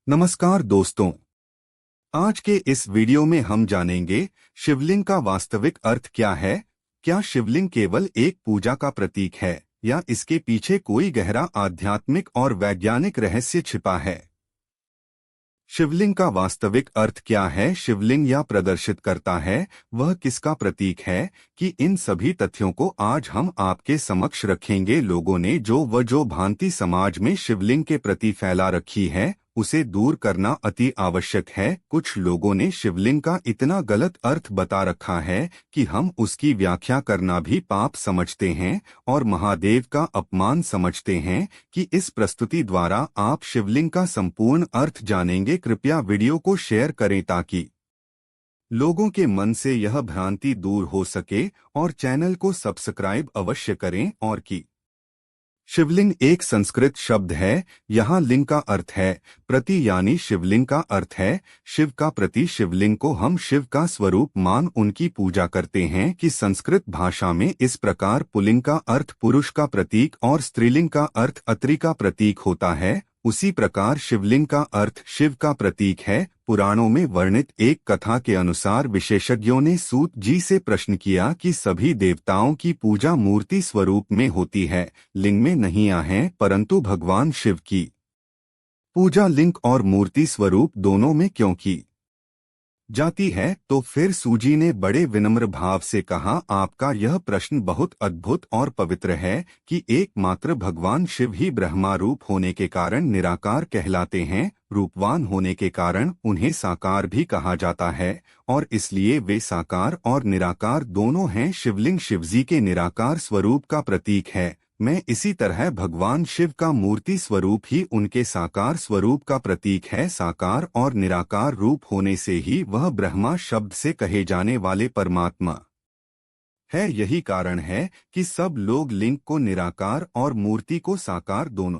नमस्कार दोस्तों। आज के इस वीडियो में हम जानेंगे शिवलिंग का वास्तविक अर्थ क्या है। क्या शिवलिंग केवल एक पूजा का प्रतीक है या इसके पीछे कोई गहरा आध्यात्मिक और वैज्ञानिक रहस्य छिपा है? शिवलिंग का वास्तविक अर्थ क्या है? शिवलिंग या प्रदर्शित करता है वह किसका प्रतीक है? कि इन सभी तथ्यों को आज हम आपके समक्ष रखेंगे। लोगों ने जो भ्रांति समाज में शिवलिंग के प्रति फैला रखी है उसे दूर करना अति आवश्यक है। कुछ लोगों ने शिवलिंग का इतना गलत अर्थ बता रखा है कि हम उसकी व्याख्या करना भी पाप समझते हैं और महादेव का अपमान समझते हैं। कि इस प्रस्तुति द्वारा आप शिवलिंग का संपूर्ण अर्थ जानेंगे। कृपया वीडियो को शेयर करें ताकि लोगों के मन से यह भ्रांति दूर हो सके और चैनल को सब्सक्राइब अवश्य करें। और कि शिवलिंग एक संस्कृत शब्द है। यहाँ लिंग का अर्थ है प्रति, यानी शिवलिंग का अर्थ है शिव का प्रति। शिवलिंग को हम शिव का स्वरूप मान उनकी पूजा करते हैं। कि संस्कृत भाषा में इस प्रकार पुल्लिंग का अर्थ पुरुष का प्रतीक और स्त्रीलिंग का अर्थ अत्रि का प्रतीक होता है, उसी प्रकार शिवलिंग का अर्थ शिव का प्रतीक है। पुराणों में वर्णित एक कथा के अनुसार विशेषज्ञों ने सूत जी से प्रश्न किया कि सभी देवताओं की पूजा मूर्ति स्वरूप में होती है, लिंग में नहीं है, परंतु भगवान शिव की पूजा लिंग और मूर्ति स्वरूप दोनों में क्यों की जाती है? तो फिर सूजी ने बड़े विनम्र भाव से कहा, आपका यह प्रश्न बहुत अद्भुत और पवित्र है कि एकमात्र भगवान शिव ही ब्रह्मा रूप होने के कारण निराकार कहलाते हैं। रूपवान होने के कारण उन्हें साकार भी कहा जाता है और इसलिए वे साकार और निराकार दोनों हैं। शिवलिंग शिवजी के निराकार स्वरूप का प्रतीक है। मैं इसी तरह भगवान शिव का मूर्ति स्वरूप ही उनके साकार स्वरूप का प्रतीक है। साकार और निराकार रूप होने से ही वह ब्रह्मा शब्द से कहे जाने वाले परमात्मा है। यही कारण है कि सब लोग लिंग को निराकार और मूर्ति को साकार दोनों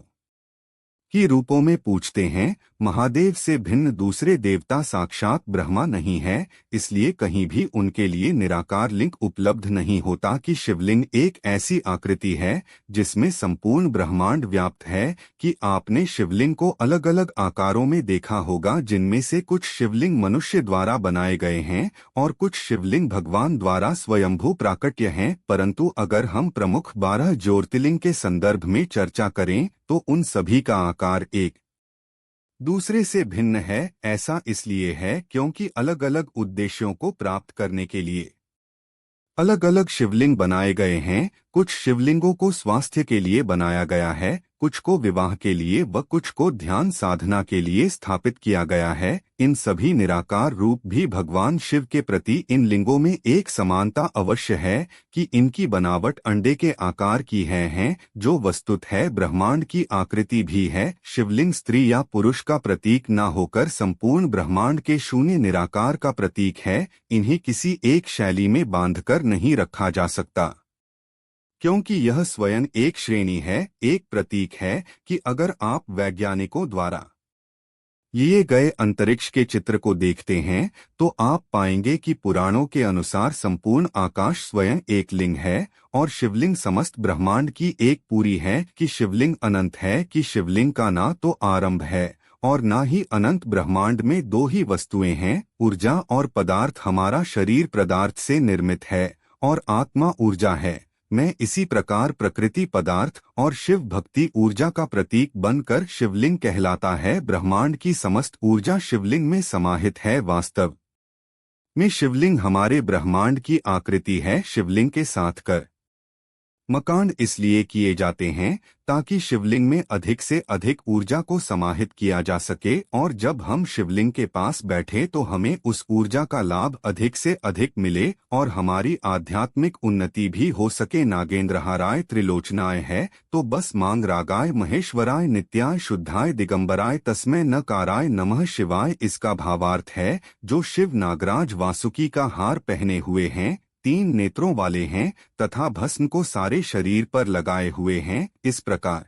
ही रूपों में पूछते हैं। महादेव से भिन्न दूसरे देवता साक्षात ब्रह्मा नहीं है, इसलिए कहीं भी उनके लिए निराकार लिंग उपलब्ध नहीं होता। कि शिवलिंग एक ऐसी आकृति है जिसमें संपूर्ण ब्रह्मांड व्याप्त है। कि आपने शिवलिंग को अलग अलग आकारों में देखा होगा, जिनमें से कुछ शिवलिंग मनुष्य द्वारा बनाए गए हैं और कुछ शिवलिंग भगवान द्वारा स्वयंभू प्राकट्य हैं। परंतु अगर हम प्रमुख 12 ज्योतिर्लिंग के संदर्भ में चर्चा करें तो उन सभी का आकार एक दूसरे से भिन्न है। ऐसा इसलिए है क्योंकि अलग अलग उद्देश्यों को प्राप्त करने के लिए अलग अलग शिवलिंग बनाए गए हैं। कुछ शिवलिंगों को स्वास्थ्य के लिए बनाया गया है, कुछ को विवाह के लिए व कुछ को ध्यान साधना के लिए स्थापित किया गया है। इन सभी निराकार रूप भी भगवान शिव के प्रति इन लिंगों में एक समानता अवश्य है कि इनकी बनावट अंडे के आकार की है जो वस्तुत है ब्रह्मांड की आकृति भी है। शिवलिंग स्त्री या पुरुष का प्रतीक न होकर संपूर्ण ब्रह्मांड के शून्य निराकार का प्रतीक है। इन्हें किसी एक शैली में बांधकर नहीं रखा जा सकता, क्योंकि यह स्वयं एक श्रेणी है, एक प्रतीक है। कि अगर आप वैज्ञानिकों द्वारा लिए गए अंतरिक्ष के चित्र को देखते हैं तो आप पाएंगे कि पुराणों के अनुसार संपूर्ण आकाश स्वयं एक लिंग है और शिवलिंग समस्त ब्रह्मांड की एक पूरी है। कि शिवलिंग अनंत है। कि शिवलिंग का ना तो आरंभ है और ना ही अनंत। ब्रह्मांड में दो ही वस्तुएं हैं, ऊर्जा और पदार्थ। हमारा शरीर पदार्थ से निर्मित है और आत्मा ऊर्जा है। मैं इसी प्रकार प्रकृति पदार्थ और शिव भक्ति ऊर्जा का प्रतीक बनकर शिवलिंग कहलाता है। ब्रह्मांड की समस्त ऊर्जा शिवलिंग में समाहित है। वास्तव में शिवलिंग हमारे ब्रह्मांड की आकृति है। शिवलिंग के साथ कर मकान इसलिए किए जाते हैं ताकि शिवलिंग में अधिक से अधिक ऊर्जा को समाहित किया जा सके और जब हम शिवलिंग के पास बैठे तो हमें उस ऊर्जा का लाभ अधिक से अधिक मिले और हमारी आध्यात्मिक उन्नति भी हो सके। नागेंद्रहाराय त्रिलोचनाय है तो बस मांग रागाय महेश्वराय नित्याय शुद्धाय दिगंबराय तस्मै नकाराय नमः शिवाय। इसका भावार्थ है जो शिव नागराज वासुकी का हार पहने हुए हैं, 3 नेत्रों वाले हैं तथा भस्म को सारे शरीर पर लगाए हुए हैं। इस प्रकार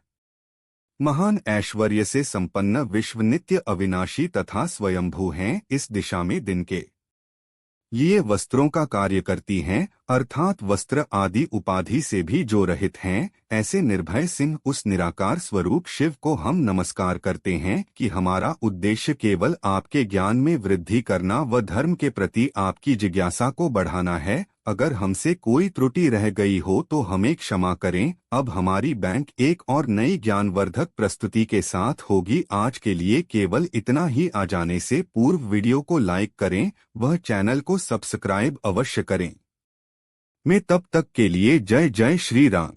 महान ऐश्वर्य से संपन्न विश्व नित्य अविनाशी तथा स्वयंभू हैं। इस दिशा में दिन के लिए वस्त्रों का कार्य करती हैं अर्थात वस्त्र आदि उपाधि से भी जो रहित हैं, ऐसे निर्भय सिंह उस निराकार स्वरूप शिव को हम नमस्कार करते हैं कि हमारा उद्देश्य केवल आपके ज्ञान में वृद्धि करना व धर्म के प्रति आपकी जिज्ञासा को बढ़ाना है। अगर हमसे कोई त्रुटि रह गई हो तो हमें क्षमा करें। अब हमारी बैंक एक और नई ज्ञानवर्धक प्रस्तुति के साथ होगी। आज के लिए केवल इतना ही। आ जाने से पूर्व वीडियो को लाइक करें, वह चैनल को सब्सक्राइब अवश्य करें। मैं तब तक के लिए जय जय श्री राम।